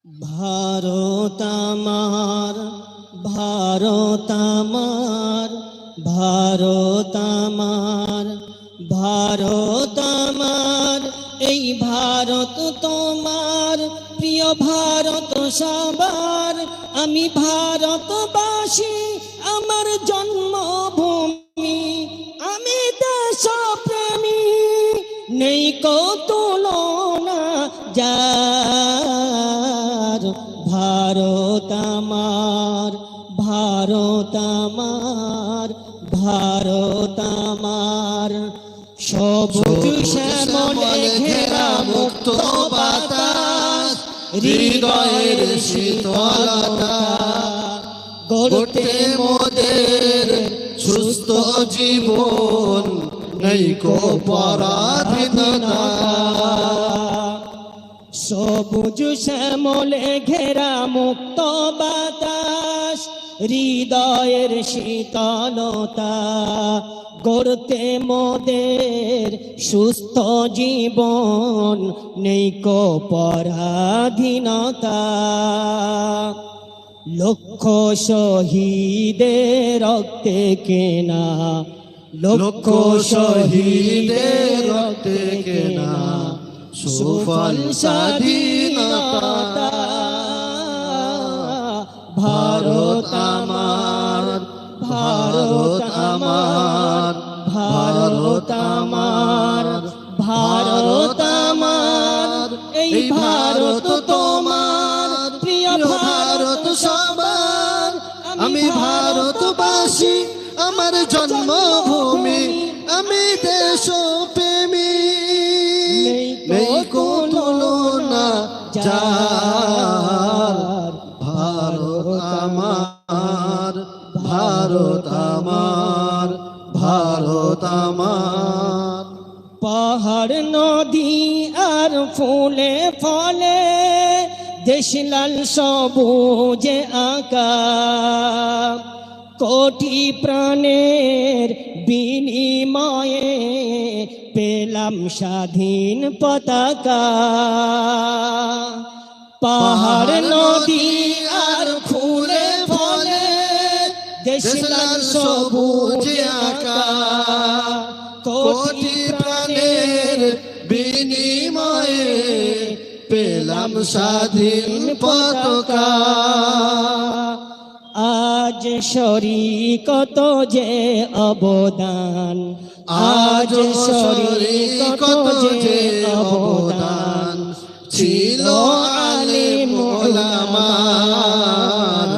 भारत आमार भारत आमार भारत आमार भारत आमार এই भारत তোমার প্রিয় भारत সবার আমি भारतবাসী আমার জন্মভূমি আমি দেশপ্রেমী নেই কো তুলনা যার भारत आमार भारत आमार भारत आमार সবুজ শ্যামলে ঘেরা মুক্ত বাতাস হৃদয়ের শীতলতা গড়তে মোদের সুস্থ জীবন নেই কো পরাধীনতা সবুজ শ্যামলে ঘেরা মুক্ত বাতাস হৃদয়ের শীতলতা গড়তে মোদের সুস্থ জীবন নেই কো পরাধীনতা লক্ষ শহীদের রক্তে কেনা লক্ষ শহীদের রক্তে কেনা সুফল স্বাধীনতা भारत आमार भारत आमार भारत आमार भारत आमार এই भारत তোমার প্রিয় भारत সবার আমি भारतবাসী আমার জন্মভূমি আমি দেশপ্রেমী নেই কো তুলনা যার भारत आमार भारत आमार भारत आमार पहाड़ नदी और फूले फले देश लाल सबुजे आका कोटि प्राणेर बिनिमये पेलाम स्वाधीन पताका पहाड़ नदी और फूले फले देश लाल सबुजे आका कोटि प्राणेर बिनिमये पेलाम स्वाधीन पताका आज शरीकत जे अवदान आज शरीकत जे अवदान छिलो आलिम उलामार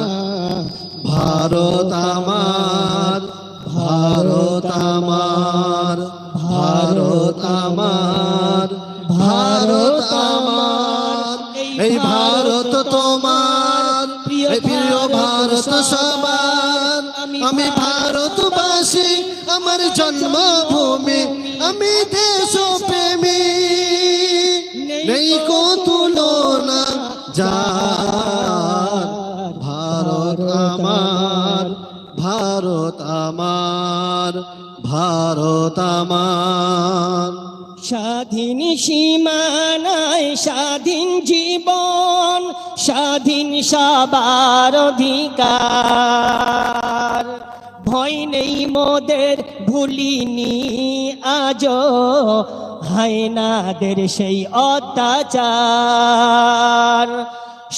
भारत आमार भारत आमार भारत आमार भारत आमार এই भारत তোমার প্রিয় भारत সবার আমি भारतবাসী আমার জন্মভূমি আমি দেশপ্রেমী নেই কো তুলনা যার भारत आमार भारत आमार भारत आमार স্বাধীন সীমানায় স্বাধীন জীবন স্বাধীন সবার অধিকার ভয় নেই মোদের ভুলিনি আজও হায়নাদের সেই অত্যাচার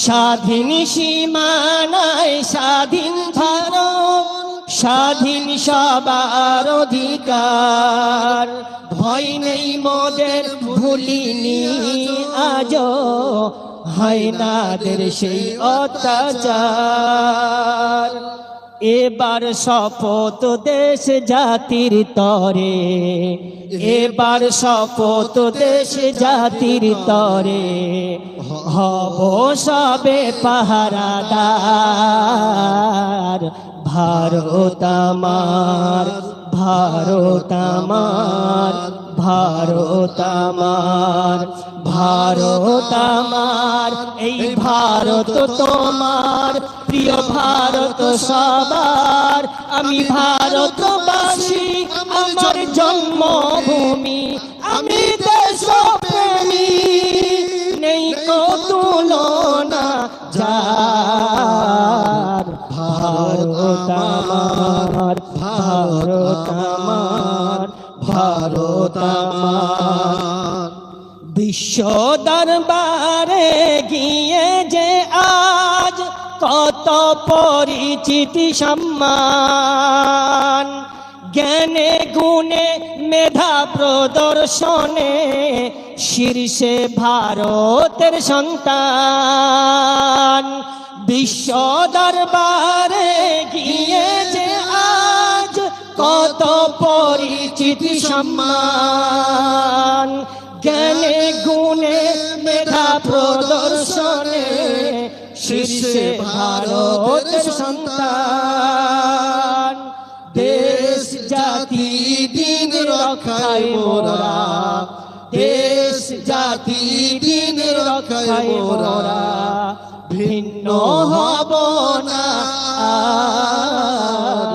স্বাধীন সীমানায় স্বাধীন ভারত স্বাধীন সবার অধিকার ভয় নেই মোদের ভুলিনি আজও হায়নাদের সেই অত্যাচার এবার শপথ দেশ জাতির তরে এবার শপথ দেশ জাতির তরে হব সবে পাহারাদার भारत आमार भारत आमार भारत आमार भारत आमार এই भारत তোমার প্রিয় भारत সবার আমি भारतবাসী আমার জন্মভূমি আমি দেশপ্রেমী নেই কো তুলনা যার ভারত আমার ভারত আমার ভারত আমার বিশ্ব দরবারে গিয়ে যে আজ কত পরিচিতি সম্মান জ্ঞানে গুণে মেধা প্রদর্শনে শীর্ষে ভারতের সন্তান বিশ্ব দরবারে গিয়ে যে আজ কত পরিচিতি সম্মান জ্ঞানে গুণে মেধা প্রদর্শনে শীর্ষে ভারতের সন্তান দেশ জাতি দিন রক্ষায় মোরা দেশ জাতি দিন রক্ষায় মোরা ভিন্ন হব না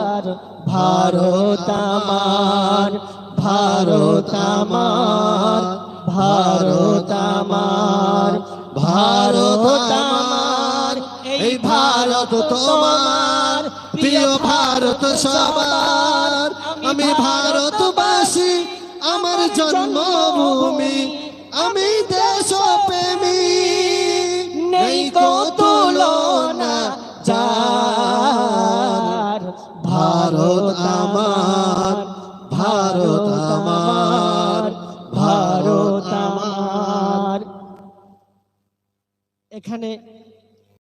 আর ভারত আমার ভারত আমার ভারত আমার ভারত আমার এই ভারত তোমার প্রিয় ভারত সবার আমি ভারতবাসী আমার জন্মভূমি আমি দেশপ্রেমী নেই কো তুলনা যার ভারত